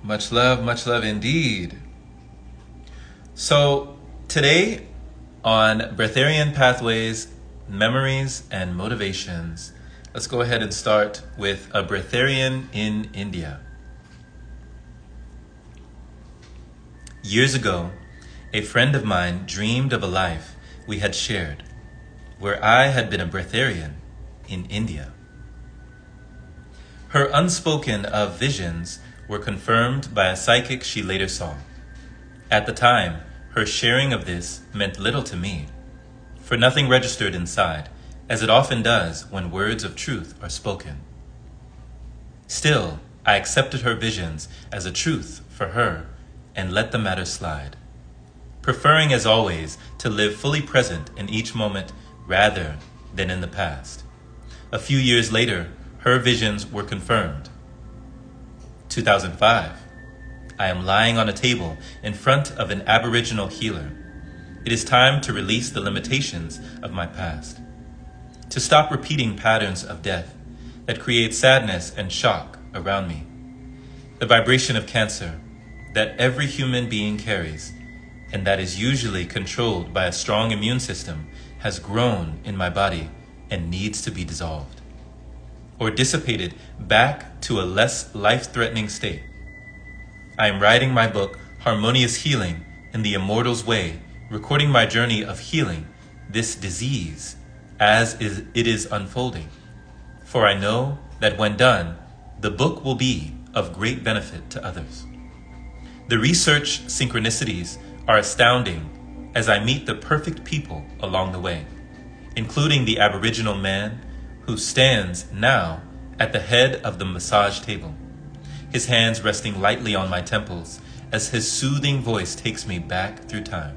Much love indeed. So today on Breatharian Pathways, Memories and Motivations, let's go ahead and start with a Breatharian in India. Years ago, a friend of mine dreamed of a life we had shared, where I had been a Breatharian in India. Her unspoken of visions were confirmed by a psychic she later saw. At the time, her sharing of this meant little to me, for nothing registered inside, as it often does when words of truth are spoken. Still, I accepted her visions as a truth for her and let the matter slide, preferring as always to live fully present in each moment rather than in the past. A few years later, her visions were confirmed. 2005. I am lying on a table in front of an Aboriginal healer. It is time to release the limitations of my past, to stop repeating patterns of death that create sadness and shock around me. The vibration of cancer that every human being carries, and that is usually controlled by a strong immune system, has grown in my body and needs to be dissolved, or dissipated back to a less life-threatening state. I am writing my book, Harmonious Healing in the Immortal's Way, recording my journey of healing this disease as it is unfolding. For I know that when done, the book will be of great benefit to others. The research synchronicities are astounding as I meet the perfect people along the way, including the Aboriginal man who stands now at the head of the massage table, his hands resting lightly on my temples as his soothing voice takes me back through time.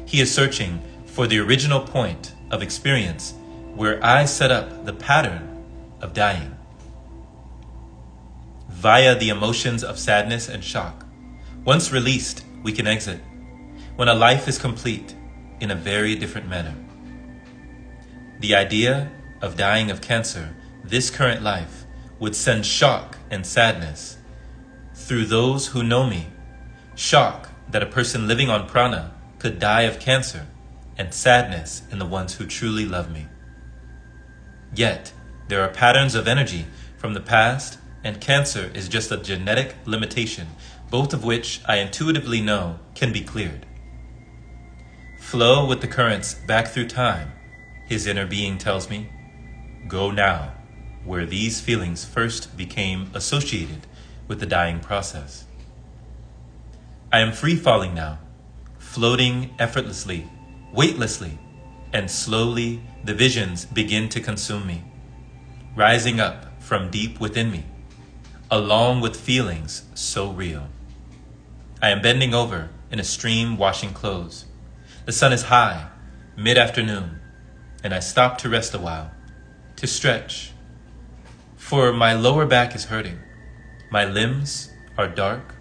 He is searching for the original point of experience where I set up the pattern of dying. Via the emotions of sadness and shock, once released, we can exit when a life is complete in a very different manner. The idea of dying of cancer, this current life, would send shock and sadness through those who know me. Shock that a person living on prana could die of cancer, and sadness in the ones who truly love me. Yet, there are patterns of energy from the past, and cancer is just a genetic limitation, both of which I intuitively know can be cleared. Flow with the currents back through time, his inner being tells me. Go now, where these feelings first became associated with the dying process. I am free-falling now, floating effortlessly, weightlessly, and slowly the visions begin to consume me, rising up from deep within me, along with feelings so real. I am bending over in a stream washing clothes. The sun is high, mid-afternoon, and I stop to rest a while, to stretch, for my lower back is hurting. My limbs are dark,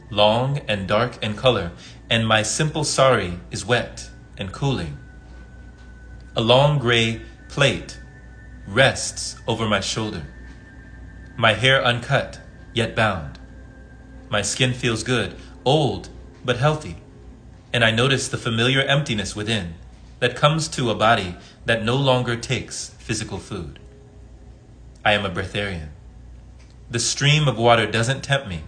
long and dark in color, and my simple sari is wet and cooling. A long gray plait rests over my shoulder, my hair uncut yet bound. My skin feels good, old but healthy, and I notice the familiar emptiness within that comes to a body that no longer takes physical food. I am a Breatharian. The stream of water doesn't tempt me,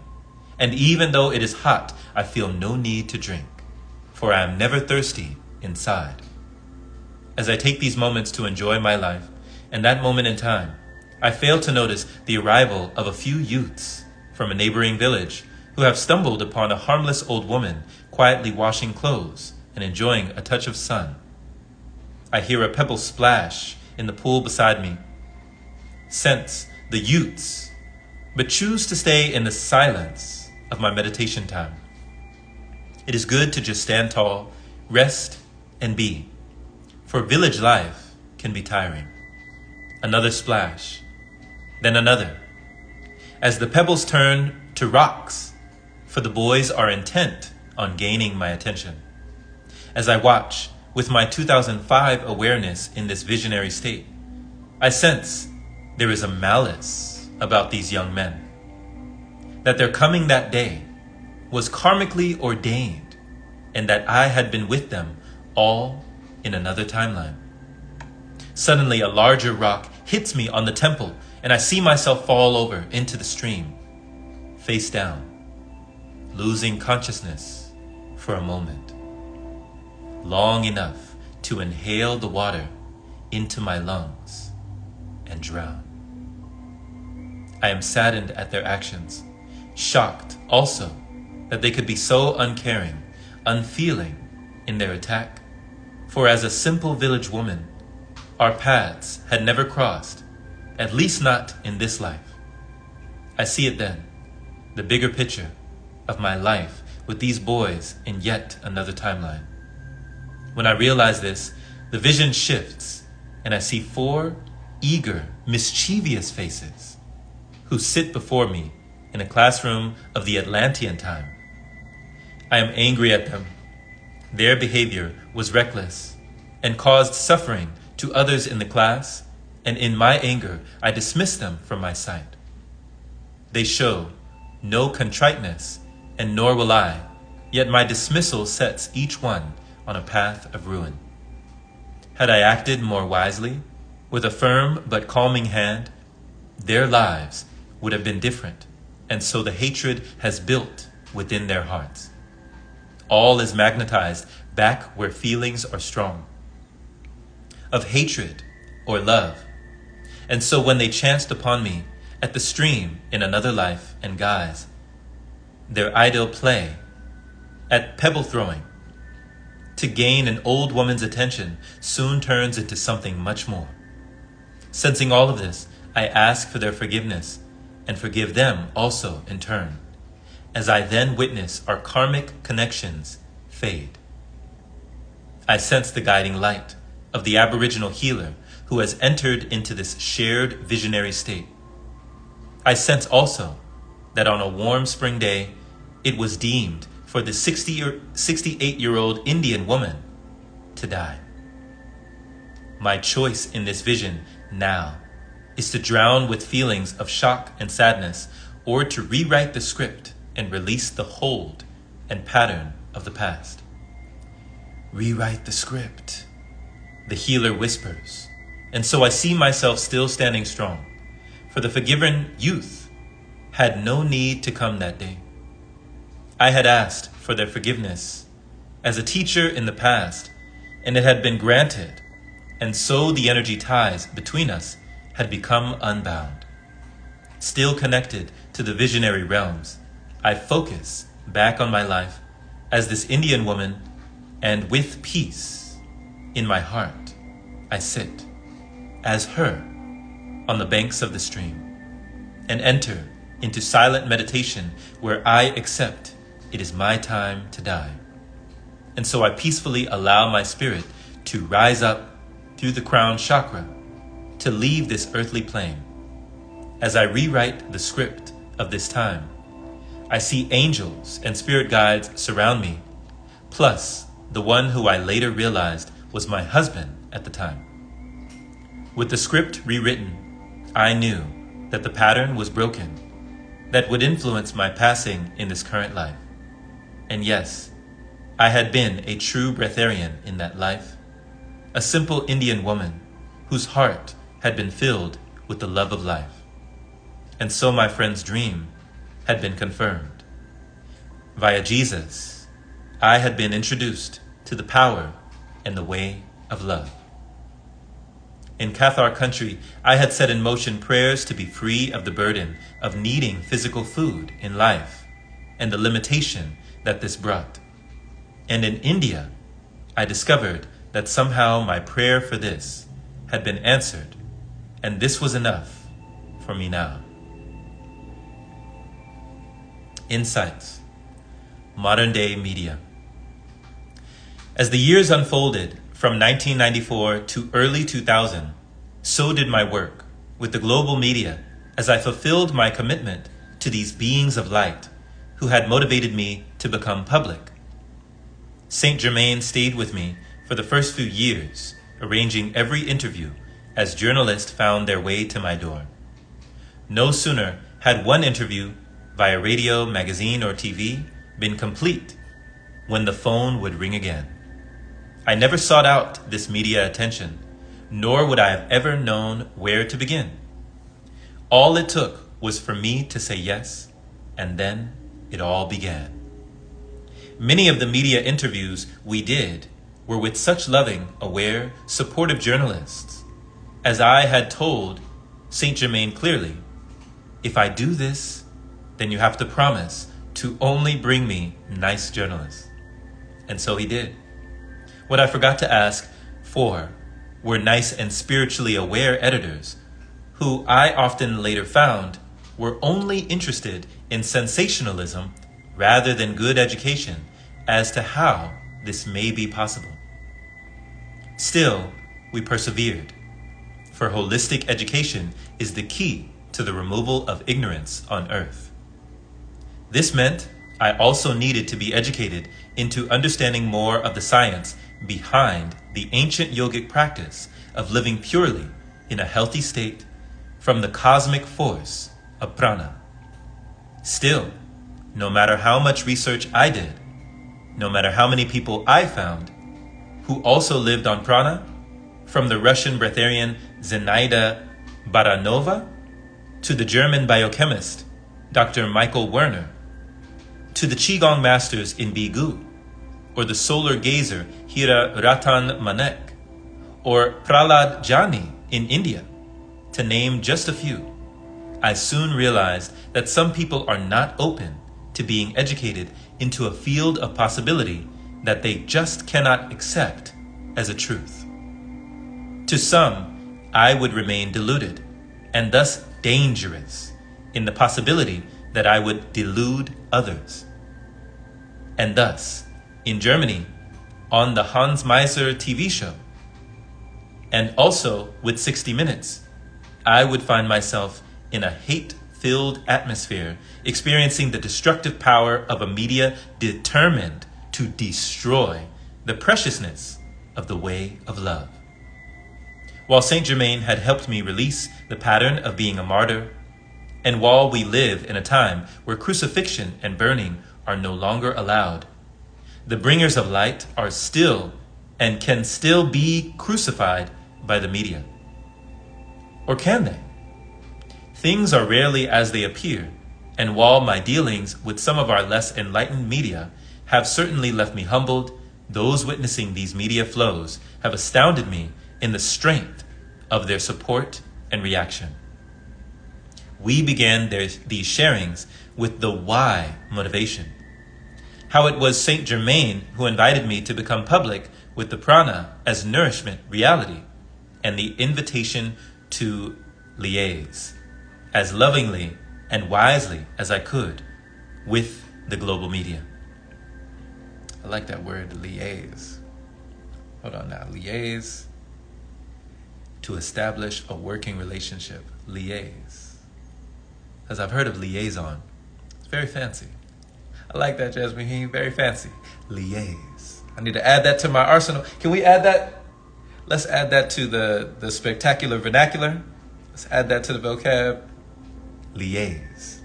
and even though it is hot, I feel no need to drink, for I am never thirsty inside. As I take these moments to enjoy my life, and that moment in time, I fail to notice the arrival of a few youths from a neighboring village who have stumbled upon a harmless old woman quietly washing clothes and enjoying a touch of sun. I hear a pebble splash in the pool beside me, sense the youths, but choose to stay in the silence of my meditation time. It is good to just stand tall, rest, and be, for village life can be tiring. Another splash, then another, as the pebbles turn to rocks, for the boys are intent on gaining my attention. As I watch with my 2005 awareness in this visionary state, I sense there is a malice about these young men. that their coming that day was karmically ordained, and that I had been with them all in another timeline. Suddenly, a larger rock hits me on the temple, and I see myself fall over into the stream, face down, losing consciousness for a moment, long enough to inhale the water into my lungs and drown. I am saddened at their actions, shocked also that they could be so uncaring, unfeeling in their attack. For as a simple village woman, our paths had never crossed, at least not in this life. I see it then, the bigger picture of my life with these boys in yet another timeline. When I realize this, the vision shifts, and I see 4 eager, mischievous faces who sit before me in a classroom of the Atlantean time. I am angry at them. Their behavior was reckless and caused suffering to others in the class, and in my anger, I dismiss them from my sight. They show no contriteness, and nor will I, yet my dismissal sets each one on a path of ruin. Had I acted more wisely, with a firm but calming hand, their lives would have been different, and so the hatred has built within their hearts. All is magnetized back where feelings are strong, of hatred or love. And so when they chanced upon me at the stream in another life and guise, their idle play at pebble throwing to gain an old woman's attention soon turns into something much more. Sensing all of this, I ask for their forgiveness and forgive them also in turn, as I then witness our karmic connections fade. I sense the guiding light of the Aboriginal healer who has entered into this shared visionary state. I sense also that on a warm spring day, it was deemed for the 68-year-old Indian woman to die. My choice in this vision now is to drown with feelings of shock and sadness, or to rewrite the script and release the hold and pattern of the past. Rewrite the script, the healer whispers, and so I see myself still standing strong, for the forgiven youth had no need to come that day. I had asked for their forgiveness as a teacher in the past, and it had been granted, and so the energy ties between us had become unbound. Still connected to the visionary realms, I focus back on my life as this Indian woman, and with peace in my heart, I sit as her on the banks of the stream and enter into silent meditation where I accept it is my time to die. And so I peacefully allow my spirit to rise up through the crown chakra to leave this earthly plane. As I rewrite the script of this time, I see angels and spirit guides surround me, plus the one who I later realized was my husband at the time. With the script rewritten, I knew that the pattern was broken that would influence my passing in this current life. And yes, I had been a true Breatharian in that life, a simple Indian woman whose heart had been filled with the love of life. And so my friend's dream had been confirmed. Via Jesus, I had been introduced to the power and the way of love. In Cathar country, I had set in motion prayers to be free of the burden of needing physical food in life and the limitation that this brought. And in India, I discovered that somehow my prayer for this had been answered, and this was enough for me now. Insights. Modern day media. As the years unfolded from 1994 to early 2000, so did my work with the global media as I fulfilled my commitment to these beings of light who had motivated me to become public. Saint Germain stayed with me for the first few years, arranging every interview as journalists found their way to my door. No sooner had one interview via radio, magazine, or TV, been complete when the phone would ring again. I never sought out this media attention, nor would I have ever known where to begin. All it took was for me to say yes, and then it all began. Many of the media interviews we did were with such loving, aware, supportive journalists, as I had told Saint Germain clearly, if I do this, then you have to promise to only bring me nice journalists. And so he did. What I forgot to ask for were nice and spiritually aware editors who I often later found were only interested in sensationalism rather than good education as to how this may be possible. Still, we persevered, for holistic education is the key to the removal of ignorance on earth. This meant I also needed to be educated into understanding more of the science behind the ancient yogic practice of living purely in a healthy state from the cosmic force of prana. Still, no matter how much research I did, no matter how many people I found who also lived on prana, from the Russian breatharian Zenaida Baranova to the German biochemist Dr. Michael Werner, to the Qigong masters in Bigu, or the solar gazer Hira Ratan Manek, or Prahlad Jani in India, to name just a few, I soon realized that some people are not open to being educated into a field of possibility that they just cannot accept as a truth. To some, I would remain deluded, and thus dangerous, in the possibility that I would delude others. And thus, in Germany, on the Hans Meiser TV show, and also with 60 Minutes, I would find myself in a hate-filled atmosphere, experiencing the destructive power of a media determined to destroy the preciousness of the way of love. While Saint Germain had helped me release the pattern of being a martyr, and while we live in a time where crucifixion and burning are no longer allowed, the bringers of light are still and can still be crucified by the media. Or can they? Things are rarely as they appear, and while my dealings with some of our less enlightened media have certainly left me humbled, those witnessing these media flows have astounded me in the strength of their support and reaction. We began these sharings with the why motivation. How it was Saint Germain who invited me to become public with the prana as nourishment reality, and the invitation to liaise as lovingly and wisely as I could with the global media. I like that word, liaise. Hold on now, liaise. To establish a working relationship, liaise. As I've heard of liaison, it's very fancy. I like that, Jasmuheen, very fancy. Liaise. I need to add that to my arsenal. Can we add that? Let's add that to the spectacular vernacular. Let's add that to the vocab. Liaise.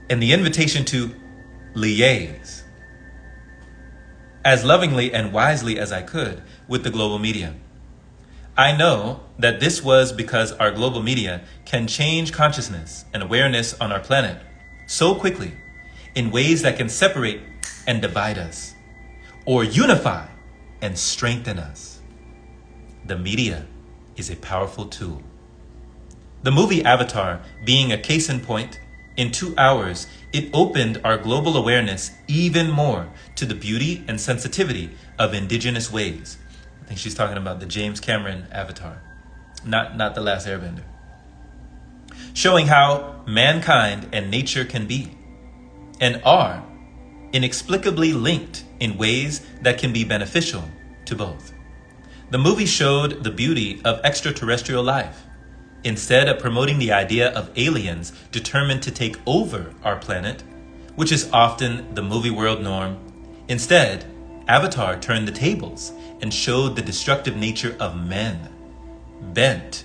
And the invitation to liaise as lovingly and wisely as I could with the global media. I know that this was because our global media can change consciousness and awareness on our planet so quickly in ways that can separate and divide us, or unify and strengthen us. The media is a powerful tool. The movie Avatar being a case in point, in 2 hours, it opened our global awareness even more to the beauty and sensitivity of indigenous ways. I think she's talking about the James Cameron Avatar, not The Last Airbender. Showing how mankind and nature can be, and are, inexplicably linked in ways that can be beneficial to both. The movie showed the beauty of extraterrestrial life. Instead of promoting the idea of aliens determined to take over our planet, which is often the movie world norm, instead, Avatar turned the tables and showed the destructive nature of men, bent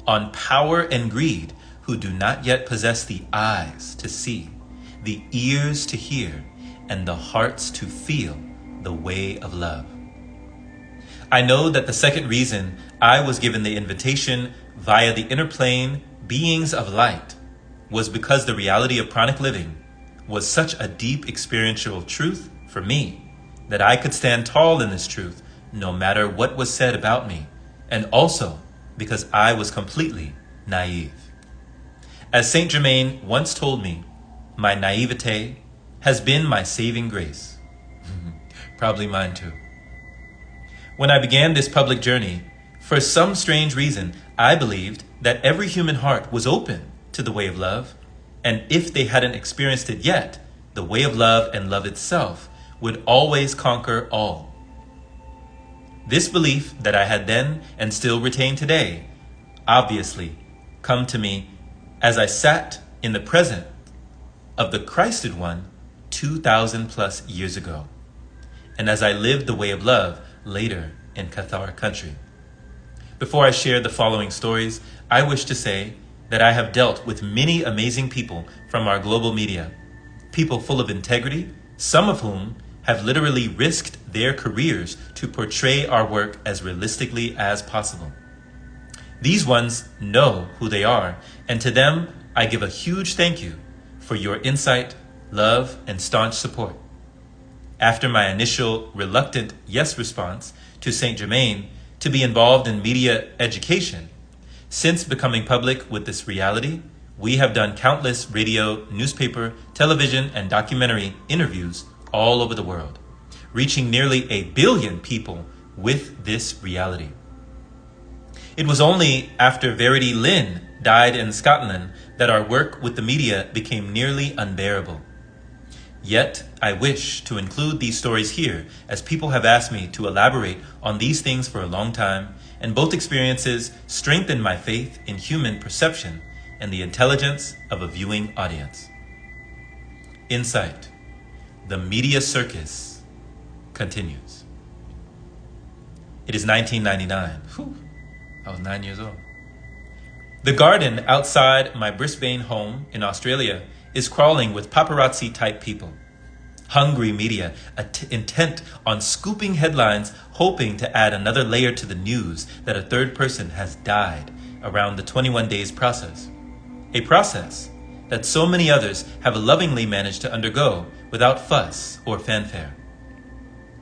on power and greed, who do not yet possess the eyes to see the ears to hear, and the hearts to feel the way of love. I know that the second reason I was given the invitation via the inner plane beings of light was because the reality of pranic living was such a deep experiential truth for me that I could stand tall in this truth no matter what was said about me, and also because I was completely naive. As Saint Germain once told me, my naivete has been my saving grace. Probably mine too. When I began this public journey, for some strange reason, I believed that every human heart was open to the way of love, and if they hadn't experienced it yet, the way of love and love itself would always conquer all. This belief that I had then and still retain today, obviously, come to me as I sat in the presence of the Christed One 2,000 plus years ago, and as I lived the way of love later in Qatar country. Before I share the following stories, I wish to say that I have dealt with many amazing people from our global media, people full of integrity, some of whom have literally risked their careers to portray our work as realistically as possible. These ones know who they are, and to them I give a huge thank you for your insight, love, and staunch support. After my initial reluctant yes response to Saint Germain to be involved in media education, since becoming public with this reality, we have done countless radio, newspaper, television, and documentary interviews all over the world, reaching nearly 1 billion people with this reality. It was only after Verity Lynn died in Scotland that our work with the media became nearly unbearable. Yet, I wish to include these stories here as people have asked me to elaborate on these things for a long time, and both experiences strengthened my faith in human perception and the intelligence of a viewing audience. Insight. The media circus continues. It is 1999. Whew, I was 9 years old. The garden outside my Brisbane home in Australia is crawling with paparazzi-type people. Hungry media, intent on scooping headlines, hoping to add another layer to the news that a third person has died around the 21 days process. A process that so many others have lovingly managed to undergo without fuss or fanfare.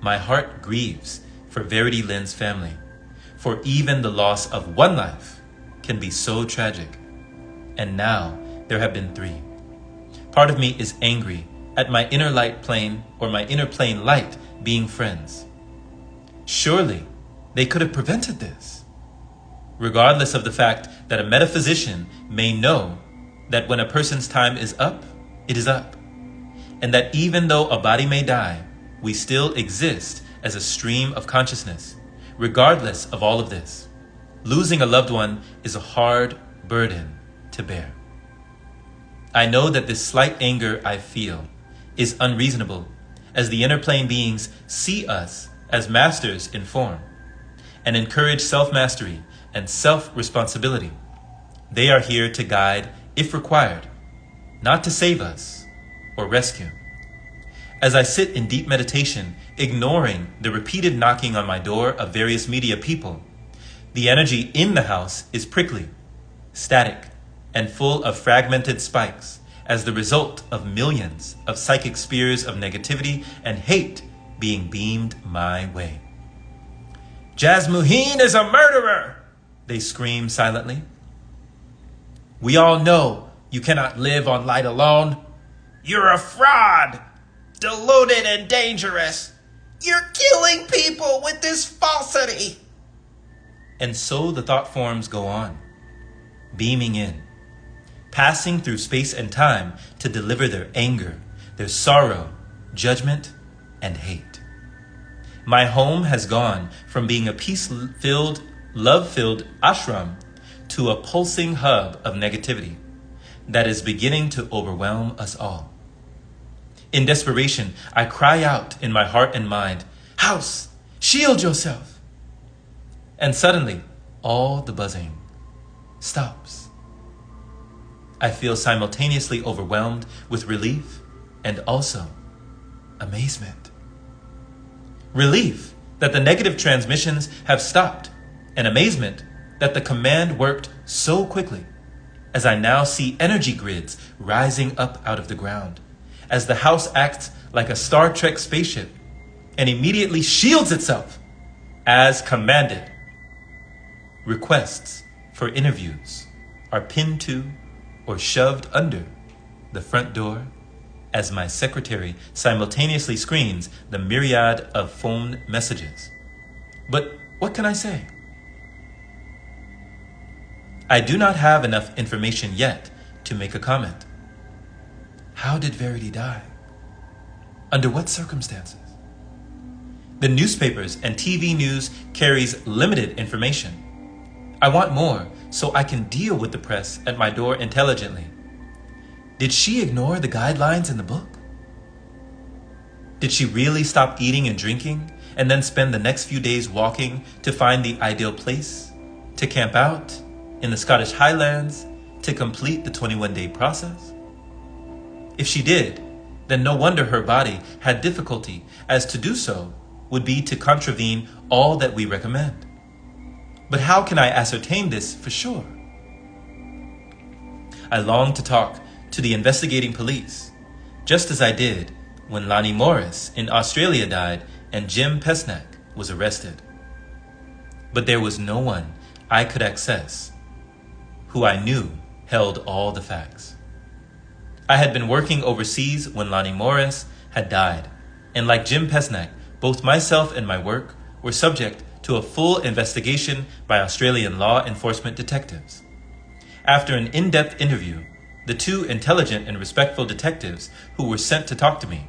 My heart grieves for Verity Lynn's family, for even the loss of one life can be so tragic. And now there have been 3. Part of me is angry at my inner light plane or my inner plane light being friends. Surely they could have prevented this. Regardless of the fact that a metaphysician may know that when a person's time is up, it is up. And that even though a body may die, we still exist as a stream of consciousness, regardless of all of this. Losing a loved one is a hard burden to bear. I know that this slight anger I feel is unreasonable, as the inner plane beings see us as masters in form and encourage self-mastery and self-responsibility. They are here to guide if required, not to save us or rescue. As I sit in deep meditation, ignoring the repeated knocking on my door of various media people, the energy in the house is prickly, static, and full of fragmented spikes as the result of millions of psychic spears of negativity and hate being beamed my way. Jasmuheen is a murderer, they scream silently. We all know you cannot live on light alone. You're a fraud, deluded and dangerous. You're killing people with this falsity. And so the thought forms go on, beaming in, passing through space and time to deliver their anger, their sorrow, judgment, and hate. My home has gone from being a peace-filled, love-filled ashram to a pulsing hub of negativity that is beginning to overwhelm us all. In desperation, I cry out in my heart and mind, "House, shield yourself!" And suddenly, all the buzzing stops. I feel simultaneously overwhelmed with relief and also amazement. Relief that the negative transmissions have stopped, and amazement that the command worked so quickly, as I now see energy grids rising up out of the ground, as the house acts like a Star Trek spaceship and immediately shields itself as commanded. Requests for interviews are pinned to or shoved under the front door as my secretary simultaneously screens the myriad of phone messages. But what can I say? I do not have enough information yet to make a comment. How did Verity die? Under what circumstances? The newspapers and TV news carries limited information. I want more so I can deal with the press at my door intelligently. Did she ignore the guidelines in the book? Did she really stop eating and drinking and then spend the next few days walking to find the ideal place to camp out in the Scottish Highlands to complete the 21-day process? If she did, then no wonder her body had difficulty, as to do so would be to contravene all that we recommend. But how can I ascertain this for sure? I long to talk to the investigating police, just as I did when Lonnie Morris in Australia died and Jim Pesnack was arrested. But there was no one I could access who I knew held all the facts. I had been working overseas when Lonnie Morris had died, and like Jim Pesnack, both myself and my work were subject to a full investigation by Australian law enforcement detectives. After an in-depth interview, the two intelligent and respectful detectives who were sent to talk to me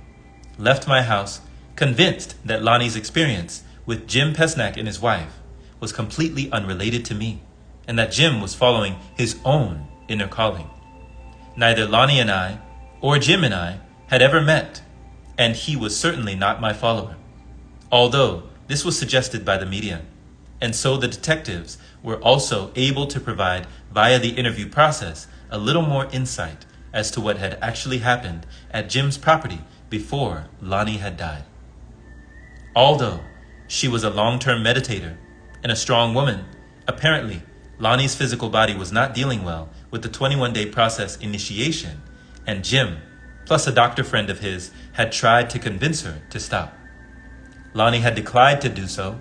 left my house convinced that Lonnie's experience with Jim Pesnack and his wife was completely unrelated to me, and that Jim was following his own inner calling. Neither Lonnie and I, or Jim and I, had ever met, and he was certainly not my follower, although this was suggested by the media, and so the detectives were also able to provide, via the interview process, a little more insight as to what had actually happened at Jim's property before Lonnie had died. Although she was a long-term meditator and a strong woman, apparently Lonnie's physical body was not dealing well with the 21-day process initiation, and Jim, plus a doctor friend of his, had tried to convince her to stop. Lonnie had declined to do so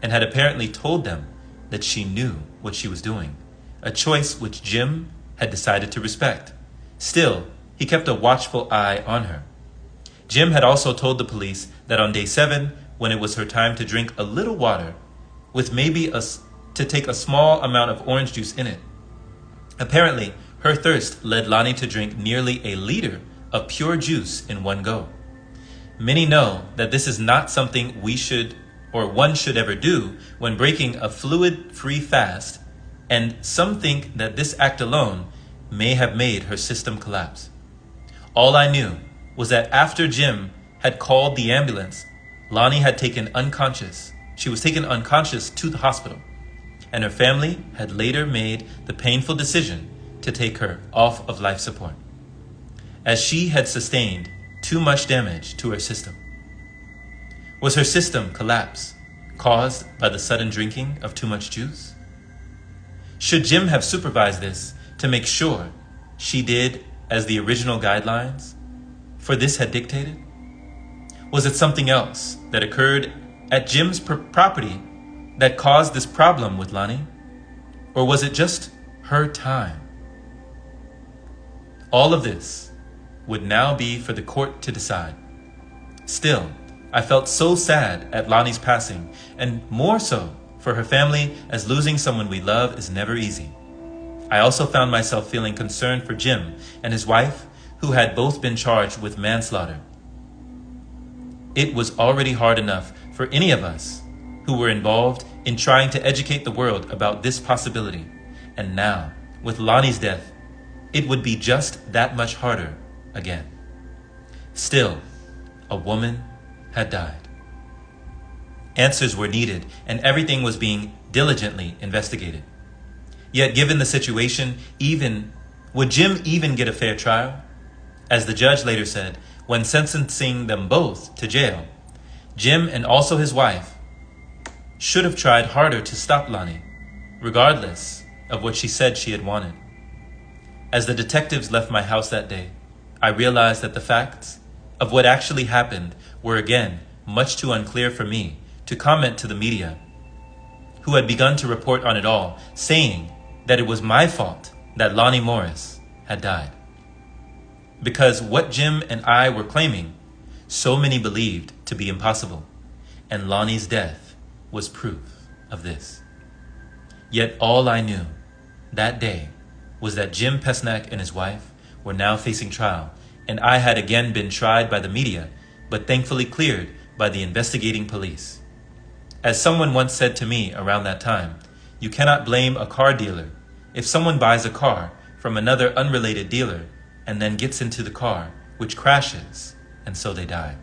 and had apparently told them that she knew what she was doing, a choice which Jim had decided to respect. Still, he kept a watchful eye on her. Jim had also told the police that on day 7, when it was her time to drink a little water, with maybe to take a small amount of orange juice in it. Apparently, her thirst led Lonnie to drink nearly a liter of pure juice in one go. Many know that this is not something we should or one should ever do when breaking a fluid-free fast, and some think that this act alone may have made her system collapse. All I knew was that after Jim had called the ambulance, Lonnie had she was taken unconscious to the hospital, and her family had later made the painful decision to take her off of life support, as she had sustained too much damage to her system. Was her system collapse caused by the sudden drinking of too much juice? Should Jim have supervised this to make sure she did as the original guidelines for this had dictated? Was it something else that occurred at Jim's property that caused this problem with Lonnie? Or was it just her time? All of this would now be for the court to decide. Still, I felt so sad at Lonnie's passing, and more so for her family, as losing someone we love is never easy. I also found myself feeling concerned for Jim and his wife, who had both been charged with manslaughter. It was already hard enough for any of us who were involved in trying to educate the world about this possibility, and now, with Lonnie's death, it would be just that much harder again. Still, a woman had died. Answers were needed, and everything was being diligently investigated. Yet given the situation, would Jim even get a fair trial? As the judge later said, when sentencing them both to jail, Jim and also his wife should have tried harder to stop Lonnie, regardless of what she said she had wanted. As the detectives left my house that day, I realized that the facts of what actually happened were again much too unclear for me to comment to the media, who had begun to report on it all, saying that it was my fault that Lonnie Morris had died. Because what Jim and I were claiming, so many believed to be impossible, and Lonnie's death was proof of this. Yet all I knew that day was that Jim Pesnack and his wife were now facing trial, and I had again been tried by the media, but thankfully cleared by the investigating police. As someone once said to me around that time, you cannot blame a car dealer if someone buys a car from another unrelated dealer and then gets into the car, which crashes, and so they die.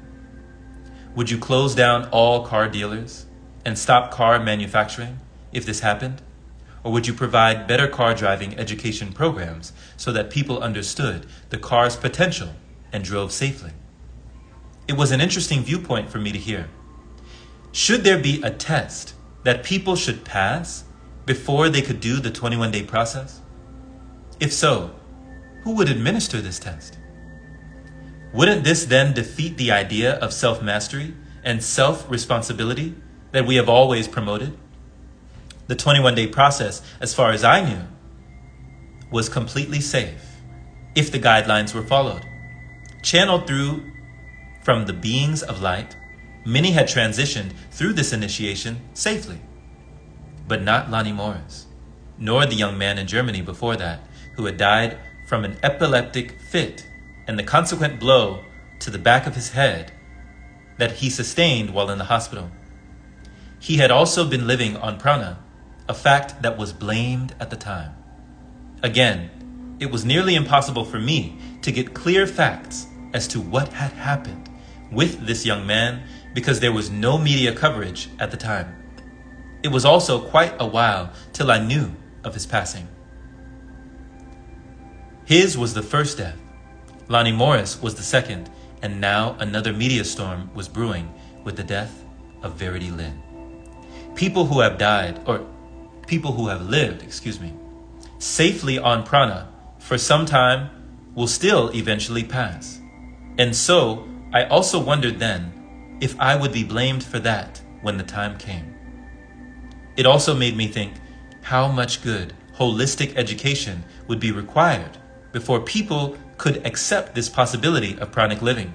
Would you close down all car dealers and stop car manufacturing if this happened? Or would you provide better car driving education programs so that people understood the car's potential and drove safely? It was an interesting viewpoint for me to hear. Should there be a test that people should pass before they could do the 21-day process? If so, who would administer this test? Wouldn't this then defeat the idea of self-mastery and self-responsibility that we have always promoted? The 21-day process, as far as I knew, was completely safe if the guidelines were followed. Channeled through from the beings of light, many had transitioned through this initiation safely. But not Lonnie Morris, nor the young man in Germany before that, who had died from an epileptic fit and the consequent blow to the back of his head that he sustained while in the hospital. He had also been living on prana, a fact that was blamed at the time. Again, it was nearly impossible for me to get clear facts as to what had happened with this young man because there was no media coverage at the time. It was also quite a while till I knew of his passing. His was the first death. Lonnie Morris was the second, and now another media storm was brewing with the death of Verity Lynn. People who have lived, safely on prana for some time will still eventually pass. And so I also wondered then if I would be blamed for that when the time came. It also made me think how much good holistic education would be required before people could accept this possibility of pranic living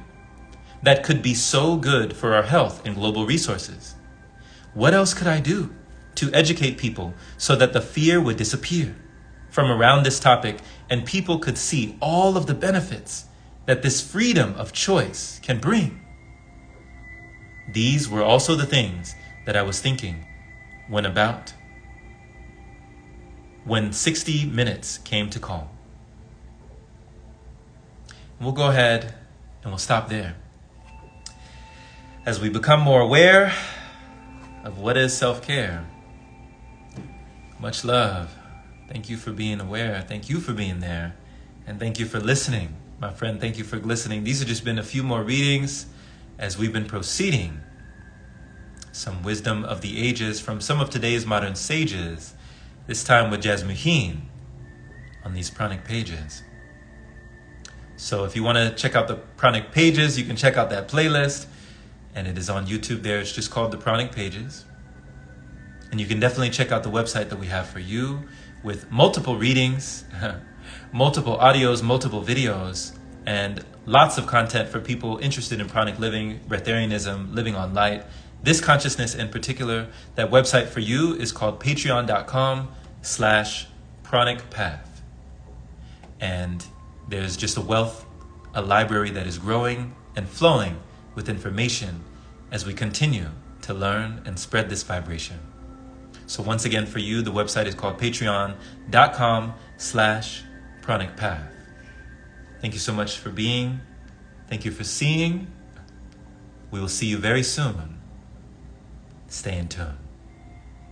that could be so good for our health and global resources. What else could I do to educate people so that the fear would disappear from around this topic and people could see all of the benefits that this freedom of choice can bring? These were also the things that I was thinking when 60 Minutes came to call. We'll go ahead and we'll stop there. As we become more aware of what is self-care. Much love. Thank you for being aware. Thank you for being there. And thank you for listening. My friend, thank you for listening. These have just been a few more readings as we've been proceeding. Some wisdom of the ages from some of today's modern sages, this time with Jasmuheen on these pranic pages. So if you want to check out the pranic pages, you can check out that playlist, and it is on YouTube there. It's just called the Pranic Pages. And you can definitely check out the website that we have for you with multiple readings, multiple audios, multiple videos, and lots of content for people interested in pranic living, Breatharianism, living on light, this consciousness in particular. That website for you is called patreon.com/pranicpath. And there's just a library that is growing and flowing with information as we continue to learn and spread this vibration. So once again for you, the website is called patreon.com/pranicpath. Thank you so much for being. Thank you for seeing. We will see you very soon. Stay in tune.